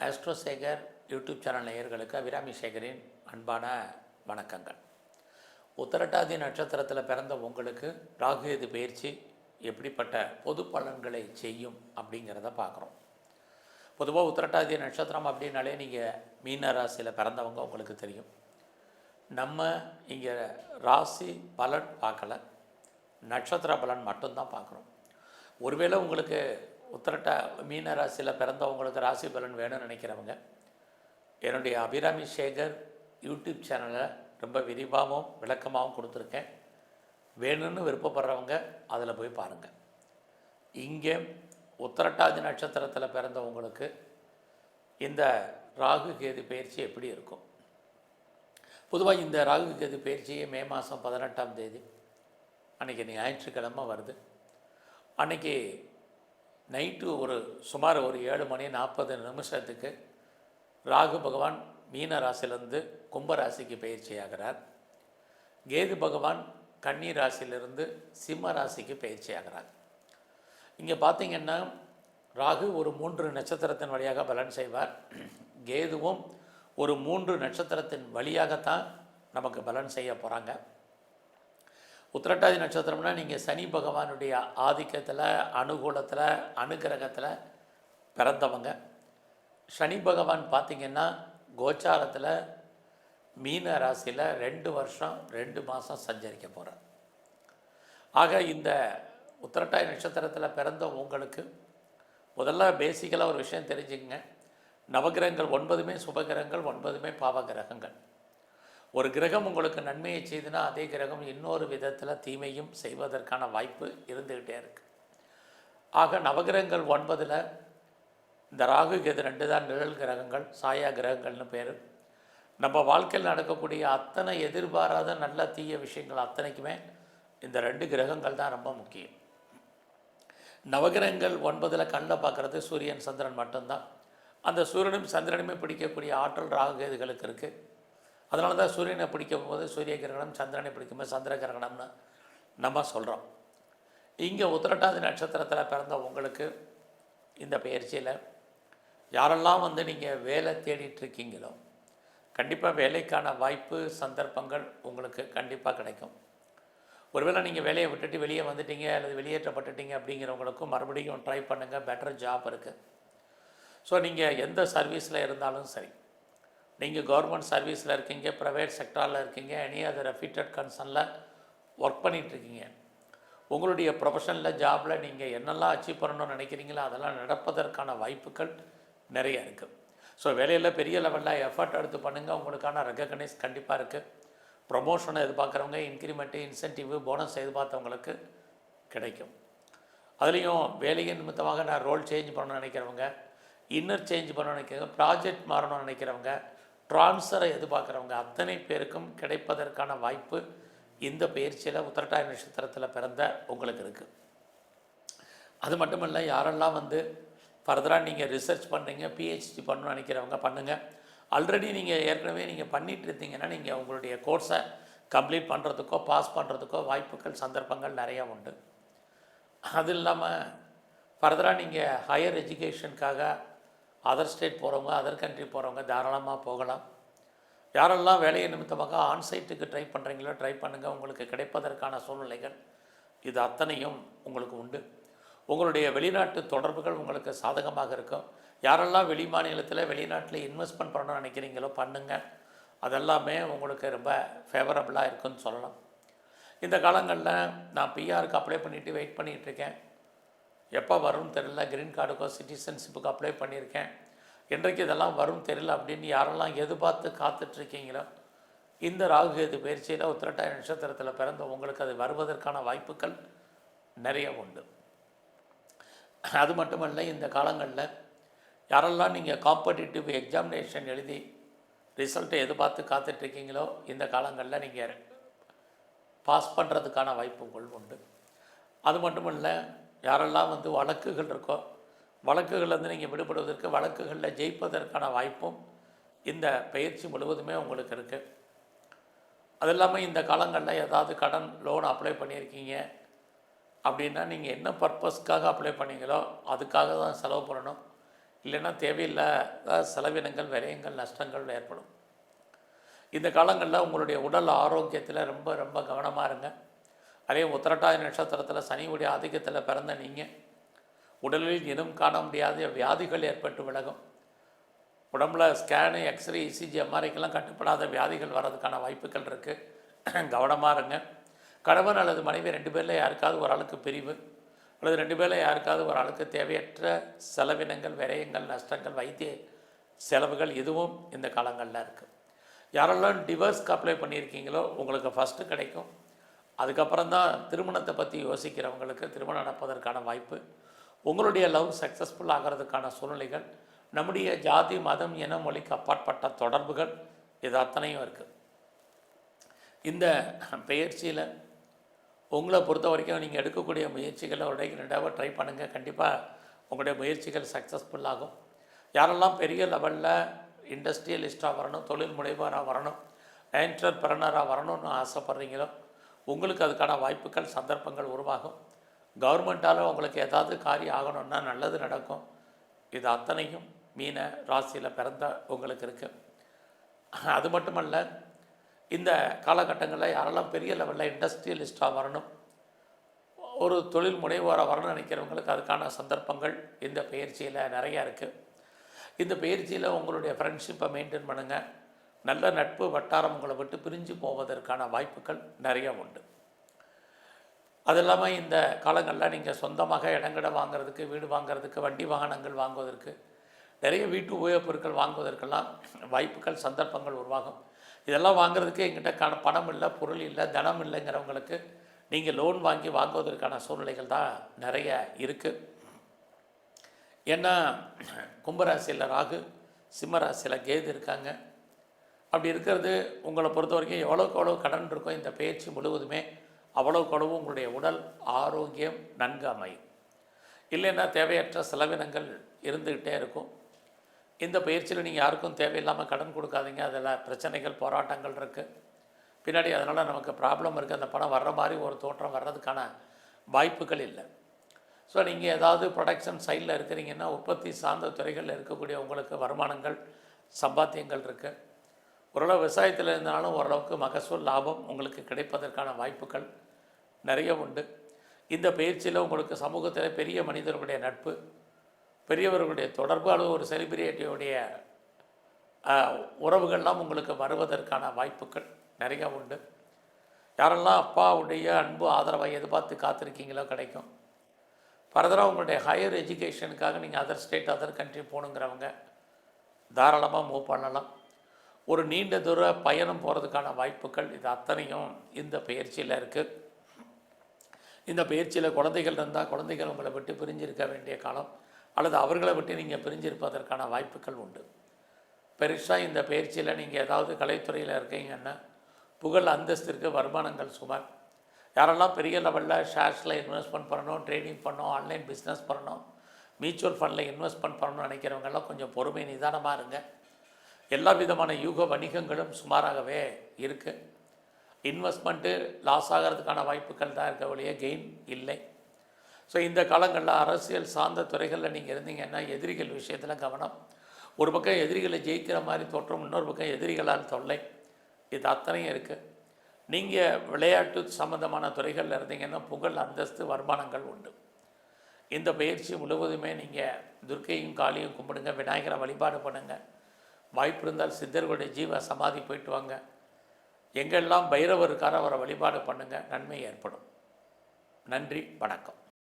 ஆஸ்ட்ரோசேகர் YouTube channel நேயர்களுக்கு அபிராமி சேகரின் அன்பான வணக்கங்கள். உத்திரட்டாதி நட்சத்திரத்தில் பிறந்த உங்களுக்கு ராகுகேது பயிற்சி எப்படிப்பட்ட பொது பலன்களை செய்யும் அப்படிங்கிறத பார்க்குறோம். பொதுவாக உத்திரட்டாதி நட்சத்திரம் அப்படின்னாலே நீங்கள் மீன ராசியில் பிறந்தவங்க உங்களுக்கு தெரியும். நம்ம இங்கே ராசி பலன் பார்க்கல, நட்சத்திர பலன் மட்டும்தான் பார்க்குறோம். ஒருவேளை உங்களுக்கு மீன ராசியில் பிறந்தவங்களுக்கு ராசி பலன் வேணும்னு நினைக்கிறவங்க என்னுடைய அபிராமி சேகர் யூடியூப் சேனலை ரொம்ப விரிவாகவும் விளக்கமாகவும் கொடுத்துருக்கேன். வேணும்னு விருப்பப்படுறவங்க அதில் போய் பாருங்கள். இங்கே உத்திரட்டாதி நட்சத்திரத்தில் பிறந்தவங்களுக்கு இந்த ராகு கேது பயிற்சி எப்படி இருக்கும்? பொதுவாக இந்த ராகு கேது பயிற்சியே மே மாதம் 18ஆம் தேதி அன்றைக்கி ஞாயிற்றுக்கிழமை வருது. அன்றைக்கி நைட்டு சுமார் 7:40 ராகு பகவான் மீன ராசியிலிருந்து கும்ப ராசிக்கு பயிற்சி ஆகிறார். கேது பகவான் கன்னி ராசியிலிருந்து சிம்ம ராசிக்கு பயிற்சி ஆகிறார். இங்கே பார்த்திங்கன்னா ராகு 3 நட்சத்திரத்தின் வழியாக பலன் செய்வார். கேதுவும் 3 நட்சத்திரத்தின் வழியாகத்தான் நமக்கு பலன் செய்ய போகிறாங்க. உத்திரட்டாதி நட்சத்திரம்னா நீங்கள் சனி பகவானுடைய ஆதிக்கத்தில், அனுகூலத்தில், அனுகிரகத்தில் பிறந்தவங்க. சனி பகவான் பார்த்திங்கன்னா கோச்சாரத்தில் மீன ராசியில் 2 வருஷம் 2 மாதம் சஞ்சரிக்க போகிறார். ஆக இந்த உத்திரட்டாதி நட்சத்திரத்தில் பிறந்த உங்களுக்கு முதல்ல பேசிக்கலாக ஒரு விஷயம் தெரிஞ்சுக்கங்க. நவகிரகங்கள் 9மே சுபகிரகங்கள், 9மே பாவகிரகங்கள். ஒரு கிரகம் உங்களுக்கு நன்மையை செய்துனா அதே கிரகம் இன்னொரு விதத்தில் தீமையும் செய்வதற்கான வாய்ப்பு இருந்துக்கிட்டே இருக்குது. ஆக நவகிரகங்கள் 9ல் இந்த ராகு கேது 2 தான் நிழல் கிரகங்கள், சாயா கிரகங்கள்னு பேர். நம்ம வாழ்க்கையில் நடக்கக்கூடிய அத்தனை எதிர்பாராத நல்ல தீய விஷயங்கள் அத்தனைக்குமே இந்த 2 கிரகங்கள் தான் ரொம்ப முக்கியம். நவகிரகங்கள் 9ல் கண்ணில் பார்க்குறது சூரியன் சந்திரன் மட்டும்தான். அந்த சூரியனும் சந்திரனுமே பிடிக்கக்கூடிய ஆற்றல் ராகு கேதுகளுக்கு இருக்குது. அதனால தான் சூரியனை பிடிக்கும் போது சூரிய கிரகணம், சந்திரனை பிடிக்கும்போது சந்திர கிரகணம்னு நம்ம சொல்கிறோம். இங்கே உத்திரட்டாதி நட்சத்திரத்தில் பிறந்த உங்களுக்கு இந்த பயிற்சியில் யாரெல்லாம் நீங்கள் வேலை தேடிட்டுருக்கீங்களோ கண்டிப்பாக வேலைக்கான வாய்ப்பு, சந்தர்ப்பங்கள் உங்களுக்கு கண்டிப்பாக கிடைக்கும். ஒருவேளை நீங்கள் வேலையை விட்டுட்டு வெளியே வந்துட்டீங்க அல்லது வெளியேற்றப்பட்டுட்டீங்க அப்படிங்கிறவங்களுக்கும் மறுபடியும் ட்ரை பண்ணுங்கள். பெட்டர் ஜாப் இருக்குது. ஸோ நீங்கள் எந்த சர்வீஸில் இருந்தாலும் சரி, நீங்கள் கவர்மெண்ட் சர்வீஸில் இருக்கீங்க, ப்ரைவேட் செக்டாரில் இருக்கீங்க, எனி அதர் ரெஃப்யூட்டட் கன்சர்னில் ஒர்க் பண்ணிகிட்ருக்கீங்க, உங்களுடைய ப்ரொஃபஷனில் ஜாபில் நீங்கள் என்னெல்லாம் அச்சீவ் பண்ணணும்னு நினைக்கிறீங்களோ அதெல்லாம் நடப்பதற்கான வாய்ப்புகள் நிறைய இருக்குது. ஸோ வேலையில் பெரிய லெவலில் எஃபர்ட் எடுத்து பண்ணுங்கள். உங்களுக்கான ரெகக்னைஸ் கண்டிப்பாக இருக்குது. ப்ரொமோஷனை எதிர்பார்க்குறவங்க இன்க்ரிமெண்ட்டு, இன்சென்டிவ், போனஸ் எதிர்பார்த்தவங்களுக்கு கிடைக்கும். அதுலேயும் வேலையின் நிமித்தமாக நான் ரோல் சேஞ்ச் பண்ணணும்னு நினைக்கிறவங்க, இன்னர் சேஞ்ச் பண்ணணும்னு நினைக்கிறவங்க, ப்ராஜெக்ட் மாறணும்னு நினைக்கிறவங்க, ட்ரான்ஸ்ஃபரை எதிர்பார்க்குறவங்க அத்தனை பேருக்கும் கிடைப்பதற்கான வாய்ப்பு இந்த பயிற்சியில் உத்திரட்டாதி நட்சத்திரத்தில் பிறந்த உங்களுக்கு இருக்குது. அது மட்டும் இல்லை, யாரெல்லாம் ஃபர்தராக நீங்கள் ரிசர்ச் பண்ணுறீங்க, பிஹெச்டி பண்ணணும்னு நினைக்கிறவங்க பண்ணுங்கள். ஆல்ரெடி நீங்கள் ஏற்கனவே பண்ணிகிட்டு இருந்தீங்கன்னா நீங்கள் உங்களுடைய கோர்ஸை கம்ப்ளீட் பண்ணுறதுக்கோ பாஸ் பண்ணுறதுக்கோ வாய்ப்புகள், சந்தர்ப்பங்கள் நிறையா உண்டு. அது இல்லாமல் ஃபர்தராக நீங்கள் ஹையர் எஜுகேஷனுக்காக அதர் ஸ்டேட் போகிறவங்க, அதர் கண்ட்ரி போகிறவங்க தாராளமாக போகலாம். யாரெல்லாம் வேலையை நிமித்தமாக ஆன்சைட்டுக்கு ட்ரை பண்ணுறீங்களோ ட்ரை பண்ணுங்கள். உங்களுக்கு கிடைப்பதற்கான சூழ்நிலைகள் இது அத்தனையும் உங்களுக்கு உண்டு. உங்களுடைய வெளிநாட்டு தொடர்புகள் உங்களுக்கு சாதகமாக இருக்கும். யாரெல்லாம் வெளி மாநிலத்தில், வெளிநாட்டில் இன்வெஸ்ட்மெண்ட் பண்ணணும்னு நினைக்கிறீங்களோ பண்ணுங்கள். அதெல்லாமே உங்களுக்கு ரொம்ப ஃபேவரபுளாக இருக்குன்னு சொல்லலாம். இந்த காலங்களில் நான் பிஆருக்கு அப்ளை பண்ணிவிட்டு வெயிட் பண்ணிகிட்ருக்கேன். எப்போ வரும்னு தெரியல. க்ரீன் கார்டுக்கோ சிட்டிசன்ஷிப்புக்கு அப்ளை பண்ணியிருக்கேன். என்றைக்கு இதெல்லாம் வரும் தெரியல அப்படின்னு யாரெல்லாம் எதிர்பார்த்து காத்துட்ருக்கீங்களோ இந்த ராகு கேது பயிற்சியில் உத்திரட்டாதி நட்சத்திரத்தில் பிறந்த உங்களுக்கு அது வருவதற்கான வாய்ப்புகள் நிறைய உண்டு. அது மட்டுமல்ல, இந்த காலங்களில் யாரெல்லாம் நீங்கள் காம்படிட்டிவ் எக்ஸாமினேஷன் எழுதி ரிசல்ட்டை எதிர்பார்த்து காத்துட்ருக்கீங்களோ இந்த காலங்களில் நீங்கள் பாஸ் பண்ணுறதுக்கான வாய்ப்புகள் உண்டு. அது மட்டும் இல்லை, யாரெல்லாம் வழக்குகள் இருக்கோ வழக்குகள்லேருந்து நீங்கள் விடுபடுவதற்கு, வழக்குகளில் ஜெயிப்பதற்கான வாய்ப்பும் இந்த பயிற்சி முழுவதுமே உங்களுக்கு இருக்குது. அது இல்லாமல் இந்த காலங்களில் ஏதாவது கடன், லோன் அப்ளை பண்ணியிருக்கீங்க அப்படின்னா நீங்கள் என்ன பர்பஸ்க்காக அப்ளை பண்ணீங்களோ அதுக்காக தான் செலவு பண்ணணும். இல்லைன்னா தேவையில்லாத செலவினங்கள், விரயங்கள், நஷ்டங்கள் ஏற்படும். இந்த காலங்களில் உங்களுடைய உடல் ஆரோக்கியத்தில் ரொம்ப ரொம்ப கவனமாக இருங்க. அதே உத்திரட்டாதி நட்சத்திரத்தில் சனியுடைய ஆதிக்கத்தில் பிறந்த நீங்கள் உடலில் இனம் காண முடியாத வியாதிகள் ஏற்பட்டு விலகும். உடம்புல ஸ்கேனு, எக்ஸ்ரே, இசிஜி, எம்ஆர்ஐக்கெல்லாம் கட்டுப்படாத வியாதிகள் வர்றதுக்கான வாய்ப்புகள் இருக்குது. கவனமாக இருங்க. கணவன் அல்லது மனைவி 2 பேரில் யாருக்காவது ஒரு ஆளுக்கு பிரிவு அல்லது 2 பேரில் யாருக்காவது ஒரு ஆளுக்கு தேவையற்ற செலவினங்கள், விரயங்கள், நஷ்டங்கள், வைத்திய செலவுகள் இதுவும் இந்த காலங்களில் இருக்குது. யாரெல்லாம் டிவோர்ஸ்க்கு அப்ளை பண்ணியிருக்கீங்களோ உங்களுக்கு ஃபஸ்ட்டு கிடைக்கும். அதுக்கப்புறம் தான் திருமணத்தை பற்றி யோசிக்கிறவங்களுக்கு திருமணம் நடப்பதற்கான வாய்ப்பு. உங்களுடைய லவ் சக்ஸஸ்ஃபுல் ஆகிறதுக்கான சூழ்நிலைகள், நம்முடைய ஜாதி, மதம், இனம், மொழிக்கு அப்பாற்பட்ட தொடர்புகள் இது அத்தனையும் இருக்குது. இந்த பெயர்ச்சியில் உங்களை பொறுத்த வரைக்கும் நீங்கள் எடுக்கக்கூடிய முயற்சிகளை ஒரு 2 தடவை ட்ரை பண்ணுங்கள். கண்டிப்பாக உங்களுடைய முயற்சிகள் சக்ஸஸ்ஃபுல் ஆகும். யாரெல்லாம் பெரிய லெவலில் இண்டஸ்ட்ரியலிஸ்ட்டாக வரணும், தொழில் முனைவோராக வரணும், என்டர்பிரனராக வரணும்னு ஆசைப்பட்றீங்களோ உங்களுக்கு அதுக்கான வாய்ப்புகள், சந்தர்ப்பங்கள் உருவாகும். கவர்மெண்ட்டால் உங்களுக்கு ஏதாவது காரியம் ஆகணும்னா நல்லது நடக்கும். இது அத்தனையும் மீன ராசியில் பிறந்த உங்களுக்கு இருக்குது. அது மட்டுமல்ல, இந்த காலகட்டங்களில் யாரெல்லாம் பெரிய லெவலில் இண்டஸ்ட்ரியலிஸ்ட்டாக வரணும், ஒரு தொழில் முனைவோராக வரணும்னு நினைக்கிறவங்களுக்கு அதுக்கான சந்தர்ப்பங்கள் இந்த பயிற்சியில் நிறையா இருக்குது. இந்த பயிற்சியில் உங்களுடைய ஃப்ரெண்ட்ஷிப்பை மெயின்டைன் பண்ணுங்கள். நல்ல நட்பு வட்டாரம் உங்களை விட்டு பிரிஞ்சு போவதற்கான வாய்ப்புகள் நிறைய உண்டு. அது இல்லாமல் இந்த காலங்களில் நீங்கள் சொந்தமாக இடங்கடை வாங்கிறதுக்கு, வீடு வாங்கிறதுக்கு, வண்டி வாகனங்கள் வாங்குவதற்கு, நிறைய வீட்டு உபயோகப் பொருட்கள் வாங்குவதற்கெல்லாம் வாய்ப்புகள், சந்தர்ப்பங்கள் உருவாகும். இதெல்லாம் வாங்குறதுக்கு எங்கிட்ட பணம் இல்லை, பொருள் இல்லை, தனம் இல்லைங்கிறவங்களுக்கு நீங்கள் லோன் வாங்கி வாங்குவதற்கான சூழ்நிலைகள் தான் நிறைய இருக்குது. ஏன்னா கும்பராசியில் ராகு, சிம்மராசியில் கேது இருக்காங்க. அப்படி இருக்கிறது உங்களை பொறுத்த வரைக்கும் எவ்வளோக்கு எவ்வளோ கடன் இருக்கும் இந்த பயிற்சி முழுவதுமே அவ்வளோக்கு அவ்வளவு உங்களுடைய உடல் ஆரோக்கியம் நன்கு அமையும். இல்லைன்னா தேவையற்ற செலவினங்கள் இருந்துக்கிட்டே இருக்கும். இந்த பயிற்சியில் நீங்கள் யாருக்கும் தேவையில்லாமல் கடன் கொடுக்காதீங்க. அதில் பிரச்சனைகள், போராட்டங்கள் இருக்குது பின்னாடி. அதனால் நமக்கு ப்ராப்ளம் இருக்குது. அந்த பணம் வர்ற மாதிரி ஒரு தோற்றம் வர்றதுக்கான வாய்ப்புகள் இல்லை. ஸோ நீங்கள் ஏதாவது ப்ரொடக்ஷன் சைடில் இருக்கிறீங்கன்னா, உற்பத்தி சார்ந்த துறைகளில் இருக்கக்கூடிய உங்களுக்கு வருமானங்கள், சம்பாத்தியங்கள் இருக்குது. ஓரளவு விவசாயத்தில் இருந்தாலும் ஓரளவுக்கு மகசூல் லாபம் உங்களுக்கு கிடைப்பதற்கான வாய்ப்புகள் நிறைய உண்டு. இந்த பயிற்சியில் உங்களுக்கு சமூகத்தில் பெரிய மனிதர்களுடைய நட்பு, பெரியவர்களுடைய தொடர்பு அல்லது ஒரு செலிபிரிட்டியுடைய உறவுகள்லாம் உங்களுக்கு வருவதற்கான வாய்ப்புகள் நிறையா உண்டு. யாரெல்லாம் அப்பாவுடைய அன்பு, ஆதரவை எதிர்பார்த்து காத்திருக்கீங்களோ கிடைக்கும். ஃபர்தராக உங்களுடைய ஹையர் எஜுகேஷனுக்காக நீங்கள் அதர் ஸ்டேட், அதர் கண்ட்ரி போகணுங்கிறவங்க தாராளமாக மூவ் பண்ணலாம். ஒரு நீண்ட தூர பயணம் போகிறதுக்கான வாய்ப்புகள் இது அத்தனையும் இந்த பயிற்சியில் இருக்குது. இந்த பயிற்சியில் குழந்தைகள் இருந்தால் குழந்தைகள் உங்களை விட்டு பிரிஞ்சிருக்க வேண்டிய காலம் அல்லது அவர்களை விட்டு நீங்கள் பிரிஞ்சிருப்பதற்கான வாய்ப்புகள் உண்டு. பெருசாக இந்த பயிற்சியில் நீங்கள் ஏதாவது கலைத்துறையில் இருக்கீங்கன்னா புகழ், அந்தஸ்திற்கு வருமானங்கள் சுமார். யாரெல்லாம் பெரிய லெவலில் ஷேர்ஸில் இன்வெஸ்ட்மெண்ட் பண்ணணும், ட்ரேடிங் பண்ணணும், ஆன்லைன் பிஸ்னஸ் பண்ணணும், மியூச்சுவல் ஃபண்டில் இன்வெஸ்ட்மெண்ட் பண்ணணும்னு நினைக்கிறவங்கெல்லாம் கொஞ்சம் பொறுமை, நிதானமாக இருங்க. எல்லா விதமான யூக வணிகங்களும் சுமாராகவே இருக்குது. இன்வெஸ்ட்மெண்ட்டு லாஸ் ஆகிறதுக்கான வாய்ப்புகள் தான் இருக்க வழியே கெயின் இல்லை. ஸோ இந்த காலங்களில் அரசியல் சார்ந்த துறைகளில் நீங்கள் இருந்தீங்கன்னா எதிரிகள் விஷயத்தில் கவனம். ஒரு பக்கம் எதிரிகளை ஜெயிக்கிற மாதிரி தோற்றம், இன்னொரு பக்கம் எதிரிகளால் தொல்லை, இது அத்தனையும் இருக்குது. நீங்கள் விளையாட்டு சம்மந்தமான துறைகளில் இருந்தீங்கன்னா புகழ், அந்தஸ்து, வருமானங்கள் உண்டு. இந்த பயிற்சி முழுவதுமே நீங்கள் துர்க்கையும் காளியும் கும்பிடுங்க, விநாயகரை வழிபாடு பண்ணுங்கள். வாய்ப்பு இருந்தால் சித்தர்களுடைய ஜீவ சமாதி போயிட்டு வாங்க. எங்கெல்லாம் பைரவர் இருக்காரோ அவரை வழிபாடு பண்ணுங்கள், நன்மை ஏற்படும். நன்றி, வணக்கம்.